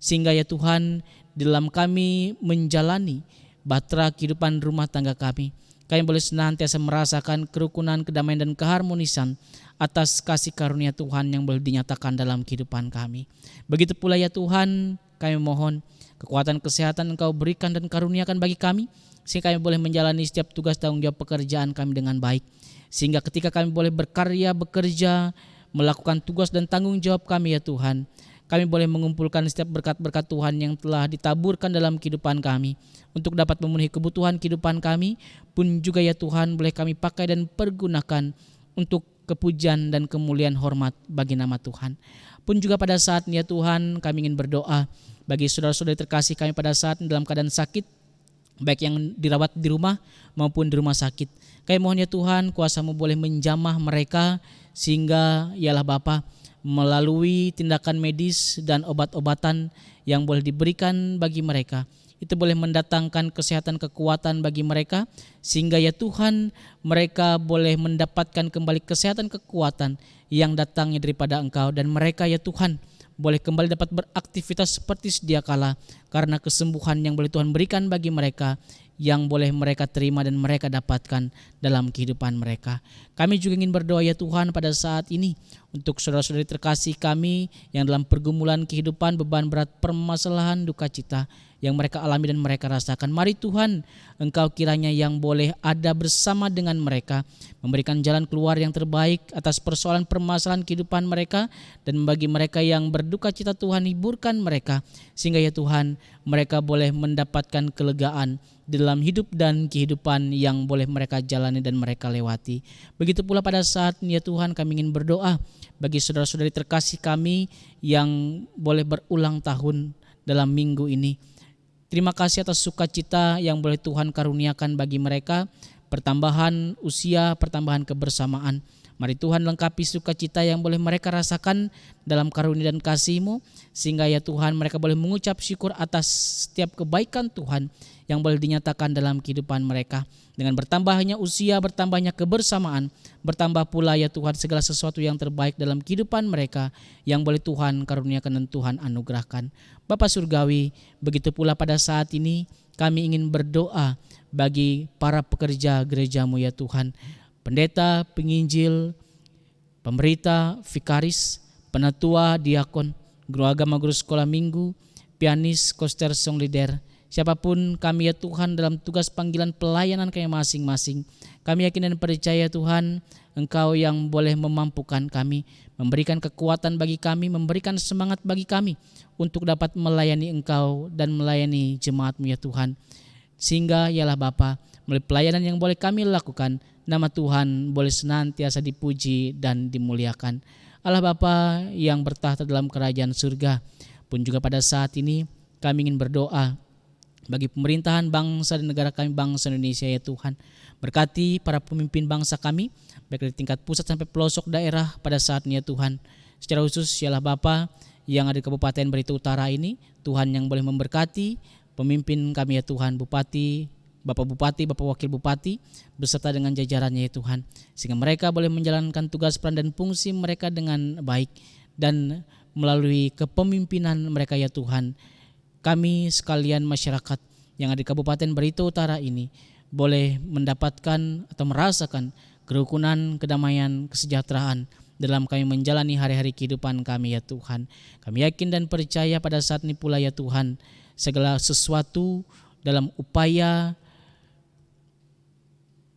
sehingga ya Tuhan di dalam kami menjalani bahtera kehidupan rumah tangga kami boleh senantiasa merasakan kerukunan, kedamaian dan keharmonisan atas kasih karunia Tuhan yang boleh dinyatakan dalam kehidupan kami. Begitu pula ya Tuhan, kami mohon kekuatan kesehatan Engkau berikan dan karuniakan bagi kami, sehingga kami boleh menjalani setiap tugas tanggung jawab pekerjaan kami dengan baik. Sehingga ketika kami boleh berkarya, bekerja, melakukan tugas dan tanggung jawab kami ya Tuhan, kami boleh mengumpulkan setiap berkat-berkat Tuhan yang telah ditaburkan dalam kehidupan kami untuk dapat memenuhi kebutuhan kehidupan kami, pun juga ya Tuhan boleh kami pakai dan pergunakan untuk kepujian dan kemuliaan hormat bagi nama Tuhan. Pun juga pada saat ini ya Tuhan, kami ingin berdoa bagi saudara-saudari terkasih kami pada saat ini dalam keadaan sakit, baik yang dirawat di rumah maupun di rumah sakit. Kami mohon ya Tuhan, kuasa-Mu boleh menjamah mereka sehingga yalah Bapa, melalui tindakan medis dan obat-obatan yang boleh diberikan bagi mereka, itu boleh mendatangkan kesehatan, kekuatan bagi mereka, sehingga ya Tuhan mereka boleh mendapatkan kembali kesehatan, kekuatan yang datangnya daripada Engkau, dan mereka ya Tuhan boleh kembali dapat beraktivitas seperti sedia kala karena kesembuhan yang boleh Tuhan berikan bagi mereka, yang boleh mereka terima dan mereka dapatkan dalam kehidupan mereka. Kami juga ingin berdoa ya Tuhan pada saat ini untuk saudara-saudari terkasih kami yang dalam pergumulan kehidupan, beban berat, permasalahan, duka cita yang mereka alami dan mereka rasakan. Mari Tuhan, Engkau kiranya yang boleh ada bersama dengan mereka, memberikan jalan keluar yang terbaik atas persoalan permasalahan kehidupan mereka, dan bagi mereka yang berduka cita Tuhan, hiburkan mereka sehingga ya Tuhan mereka boleh mendapatkan kelegaan dalam hidup dan kehidupan yang boleh mereka jalani dan mereka lewati. Begitu pula pada saat ini ya Tuhan, kami ingin berdoa bagi saudara-saudari terkasih kami yang boleh berulang tahun dalam minggu ini. Terima kasih atas sukacita yang boleh Tuhan karuniakan bagi mereka, pertambahan usia, pertambahan kebersamaan. Mari Tuhan lengkapi sukacita yang boleh mereka rasakan dalam karunia dan kasih-Mu, sehingga ya Tuhan mereka boleh mengucap syukur atas setiap kebaikan Tuhan yang boleh dinyatakan dalam kehidupan mereka. Dengan bertambahnya usia, bertambahnya kebersamaan, bertambah pula ya Tuhan segala sesuatu yang terbaik dalam kehidupan mereka yang boleh Tuhan karuniakan dan Tuhan anugerahkan. Bapa Surgawi, begitu pula pada saat ini kami ingin berdoa bagi para pekerja gereja-Mu ya Tuhan. Pendeta, penginjil, pemberita, vikaris, penatua, diakon, guru agama, guru sekolah minggu, pianis, koster, song leader, siapapun kami ya Tuhan dalam tugas panggilan pelayanan kami masing-masing. Kami yakin dan percaya Tuhan, Engkau yang boleh memampukan kami, memberikan kekuatan bagi kami, memberikan semangat bagi kami untuk dapat melayani Engkau dan melayani jemaat-Mu ya Tuhan. Sehingga yalah Bapa, melalui pelayanan yang boleh kami lakukan, nama Tuhan boleh senantiasa dipuji dan dimuliakan. Allah Bapa yang bertahta dalam kerajaan surga, pun juga pada saat ini kami ingin berdoa bagi pemerintahan bangsa dan negara kami, bangsa Indonesia ya Tuhan. Berkati para pemimpin bangsa kami, baik dari tingkat pusat sampai pelosok daerah pada saat ini ya Tuhan. Secara khusus yalah Bapa yang ada di Kabupaten Barito Utara ini, Tuhan yang boleh memberkati pemimpin kami ya Tuhan, Bupati, Bapak Bupati, Bapak Wakil Bupati, beserta dengan jajarannya ya Tuhan, sehingga mereka boleh menjalankan tugas peran dan fungsi mereka dengan baik, dan melalui kepemimpinan mereka ya Tuhan, kami sekalian masyarakat yang ada di Kabupaten Barito Utara ini boleh mendapatkan atau merasakan kerukunan, kedamaian, kesejahteraan dalam kami menjalani hari-hari kehidupan kami ya Tuhan. Kami yakin dan percaya pada saat ini pula ya Tuhan, segala sesuatu dalam upaya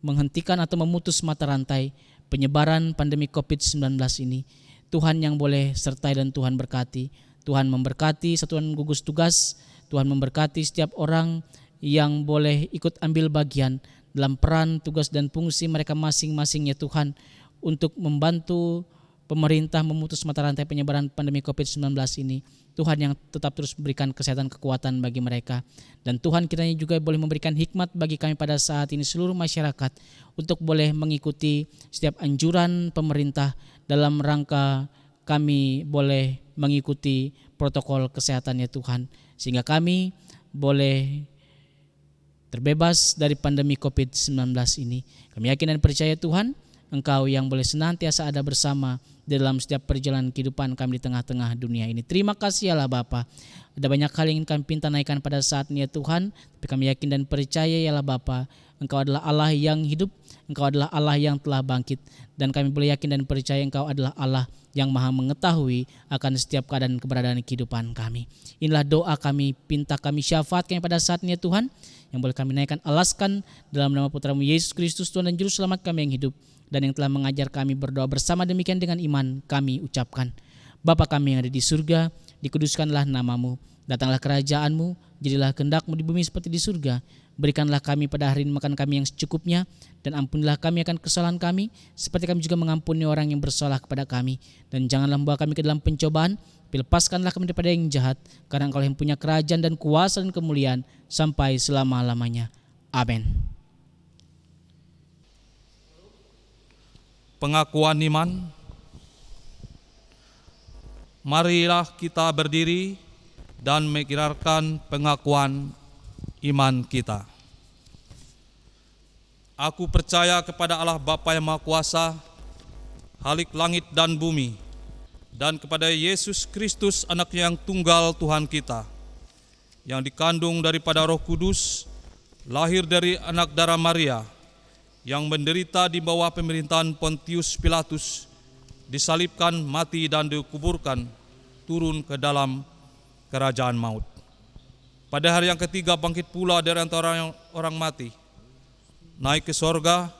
menghentikan atau memutus mata rantai penyebaran pandemi COVID-19 ini, Tuhan yang boleh sertai dan Tuhan berkati. Tuhan memberkati satuan gugus tugas, Tuhan memberkati setiap orang yang boleh ikut ambil bagian dalam peran, tugas dan fungsi mereka masing-masing ya Tuhan, untuk membantu pemerintah memutus mata rantai penyebaran pandemi COVID-19 ini. Tuhan yang tetap terus memberikan kesehatan, kekuatan bagi mereka. Dan Tuhan kiranya juga boleh memberikan hikmat bagi kami pada saat ini seluruh masyarakat untuk boleh mengikuti setiap anjuran pemerintah dalam rangka kami boleh mengikuti protokol kesehatan ya Tuhan, sehingga kami boleh terbebas dari pandemi COVID-19 ini. Kami yakin dan percaya Tuhan, Engkau yang boleh senantiasa ada bersama di dalam setiap perjalanan kehidupan kami di tengah-tengah dunia ini. Terima kasih Allah Bapa. Ada banyak hal yang ingin kami pinta naikkan pada saat ini ya Tuhan, tapi kami yakin dan percaya ya Allah Bapa, Engkau adalah Allah yang hidup, Engkau adalah Allah yang telah bangkit, dan kami boleh yakin dan percaya Engkau adalah Allah yang maha mengetahui akan setiap keadaan keberadaan kehidupan kami. Inilah doa kami, pinta kami, syafaat kami pada saat ini ya Tuhan, yang boleh kami naikkan, alaskan dalam nama Putramu Yesus Kristus, Tuhan dan Juru Selamat kami yang hidup, dan yang telah mengajar kami berdoa bersama. Demikian dengan iman kami ucapkan, Bapa kami yang ada di surga, dikuduskanlah namamu, datanglah kerajaanmu, jadilah kehendakmu di bumi seperti di surga. Berikanlah kami pada hari ini makan kami yang secukupnya, dan ampunilah kami akan kesalahan kami, seperti kami juga mengampuni orang yang bersalah kepada kami. Dan janganlah membawa kami ke dalam pencobaan, lepaskanlah kami daripada yang jahat, karena Engkau yang punya kerajaan dan kuasa dan kemuliaan sampai selama-lamanya. Amin. Pengakuan iman. Marilah kita berdiri dan mengikrarkan pengakuan iman kita. Aku percaya kepada Allah Bapa yang Maha Kuasa, Khalik langit dan bumi, dan kepada Yesus Kristus, Anaknya yang tunggal Tuhan kita, yang dikandung daripada Roh Kudus, lahir dari anak darah Maria, yang menderita di bawah pemerintahan Pontius Pilatus, disalibkan, mati dan dikuburkan, turun ke dalam kerajaan maut. Pada hari yang ketiga bangkit pula dari antara orang mati, naik ke sorga,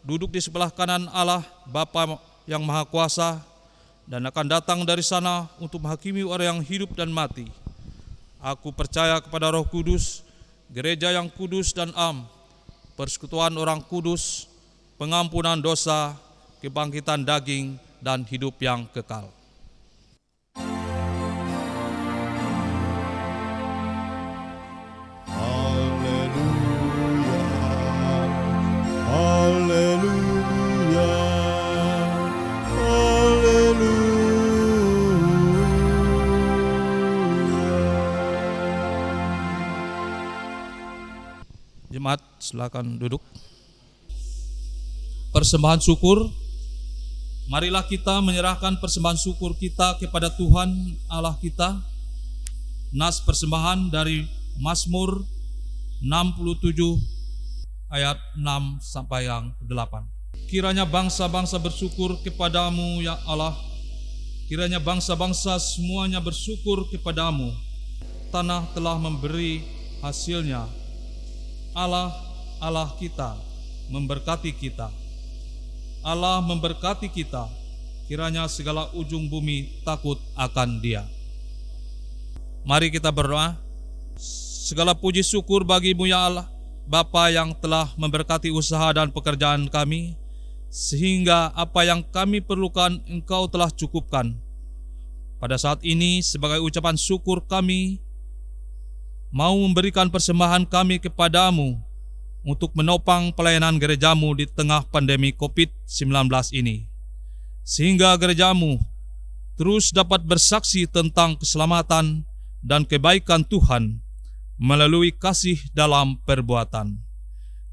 duduk di sebelah kanan Allah Bapa yang Maha Kuasa, dan akan datang dari sana untuk menghakimi orang yang hidup dan mati. Aku percaya kepada Roh Kudus, gereja yang kudus dan am, persekutuan orang kudus, pengampunan dosa, kebangkitan daging, dan hidup yang kekal. Haleluya, haleluya, haleluya. Jemaat, silakan duduk. Persembahan syukur. Marilah kita menyerahkan persembahan syukur kita kepada Tuhan Allah kita. Nas persembahan dari Mazmur 67 ayat 6 sampai yang 8. Kiranya bangsa-bangsa bersyukur kepadamu ya Allah. Kiranya bangsa-bangsa semuanya bersyukur kepadamu. Tanah telah memberi hasilnya. Allah, Allah kita, memberkati kita. Allah memberkati kita, kiranya segala ujung bumi takut akan Dia. Mari kita berdoa. Segala puji syukur bagimu ya Allah, Bapa yang telah memberkati usaha dan pekerjaan kami, sehingga apa yang kami perlukan Engkau telah cukupkan. Pada saat ini sebagai ucapan syukur kami mau memberikan persembahan kami kepadamu untuk menopang pelayanan gerejamu di tengah pandemi COVID-19 ini, sehingga gerejamu terus dapat bersaksi tentang keselamatan dan kebaikan Tuhan melalui kasih dalam perbuatan.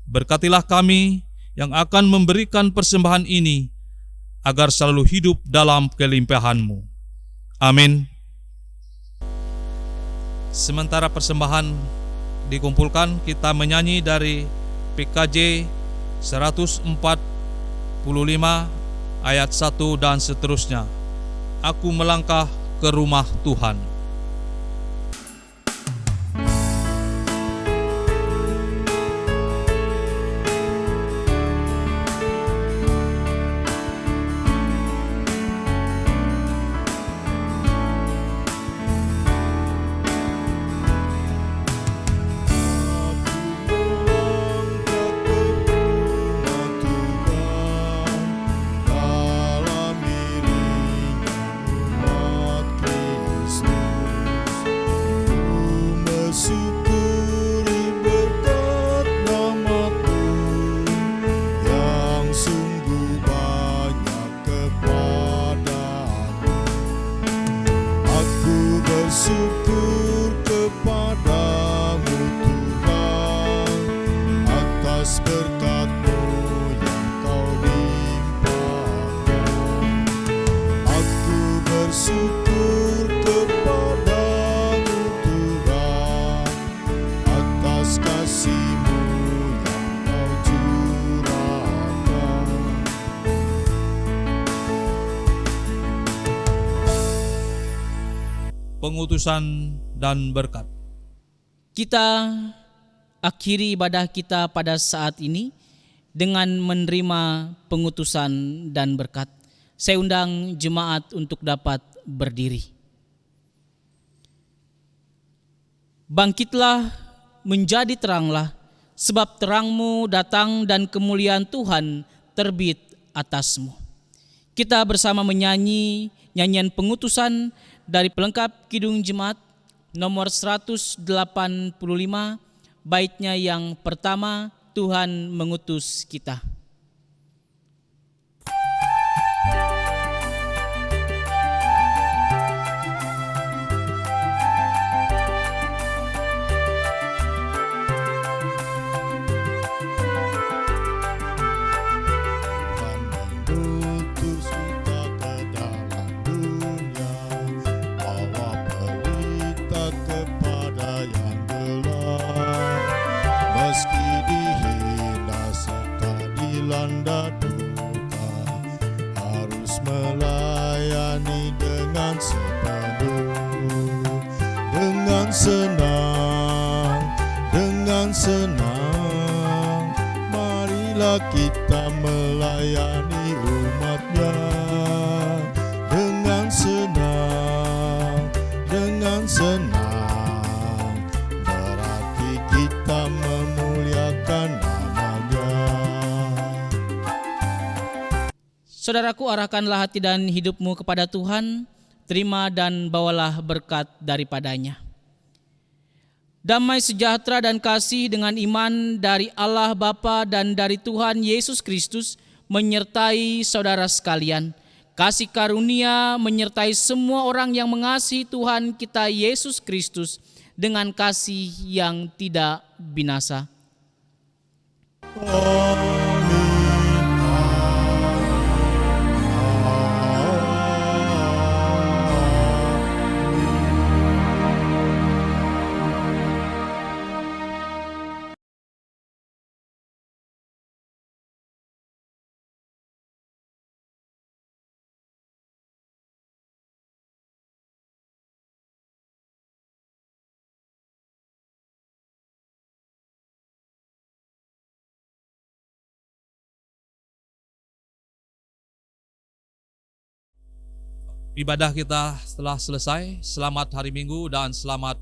Berkatilah kami yang akan memberikan persembahan ini, agar selalu hidup dalam kelimpahan-Mu. Amin. Sementara persembahan dikumpulkan, kita menyanyi dari PKJ 145 ayat 1 dan seterusnya. Aku melangkah ke rumah Tuhan. Dalam dirinya umat Kristus. pengutusan, dan berkat. Kita akhiri ibadah kita pada saat ini dengan menerima pengutusan dan berkat. Saya undang jemaat untuk dapat berdiri. Bangkitlah, menjadi teranglah, sebab terangmu datang dan kemuliaan Tuhan terbit atasmu. Kita bersama menyanyi nyanyian pengutusan dari pelengkap Kidung Jemaat nomor 185, baitnya yang pertama, Tuhan mengutus kita. Dilanda duka, harus melayani dengan sepenuh, dengan senang, marilah kita melayani umat-Nya dengan senang, berarti kita memuliakan nama-Nya. Saudaraku, arahkanlah hati dan hidupmu kepada Tuhan, terima dan bawalah berkat daripadanya. Damai sejahtera dan kasih dengan iman dari Allah Bapa dan dari Tuhan Yesus Kristus menyertai saudara sekalian. Kasih karunia menyertai semua orang yang mengasihi Tuhan kita Yesus Kristus dengan kasih yang tidak binasa. Ibadah kita telah selesai. Selamat hari Minggu dan selamat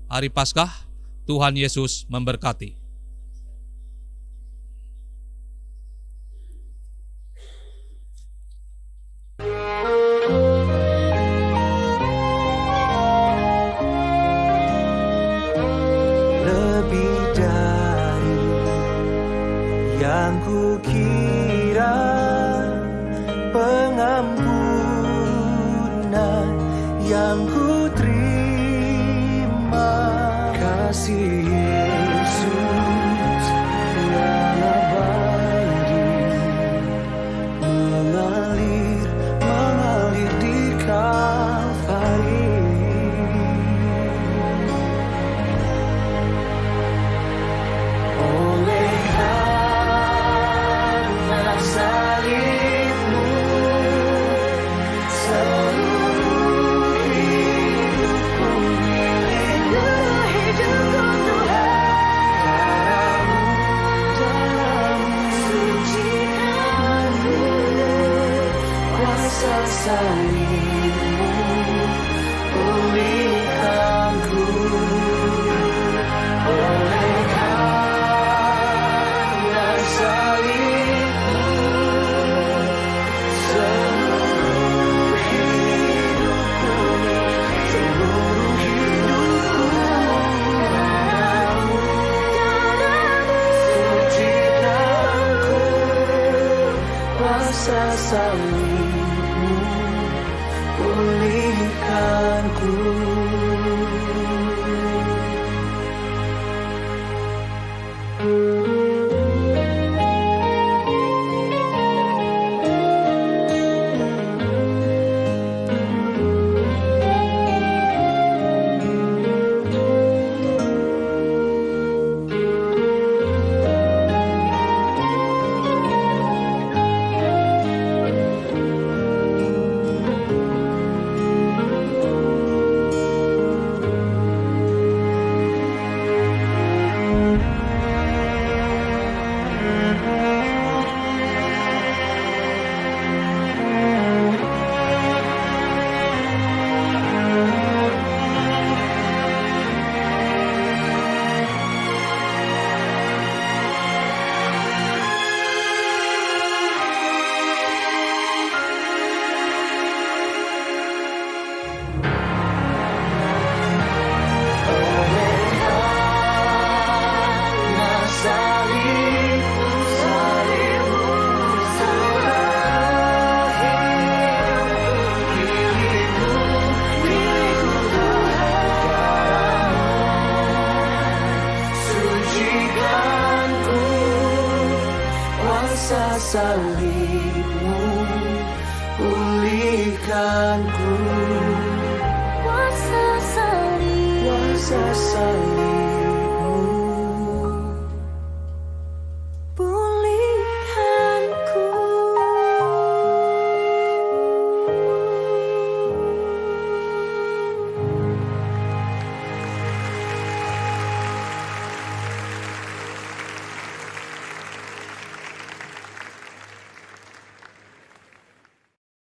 hari Paskah. Tuhan Yesus memberkati. Lebih dari yang kukira, pengampunan yang ku terima, kasih Yesus yang abadi mengalir di Kalvari. Oleh karena salibmu, seluruh hidupku milikmu. Darahmu sucikanku, kuasa salibmu pulihkanku. Oleh karena salibmu, seluruh hidupku sucikanku, kuasa salibmu pulihkanku. salibmu, pulihkanku. Kuasa salib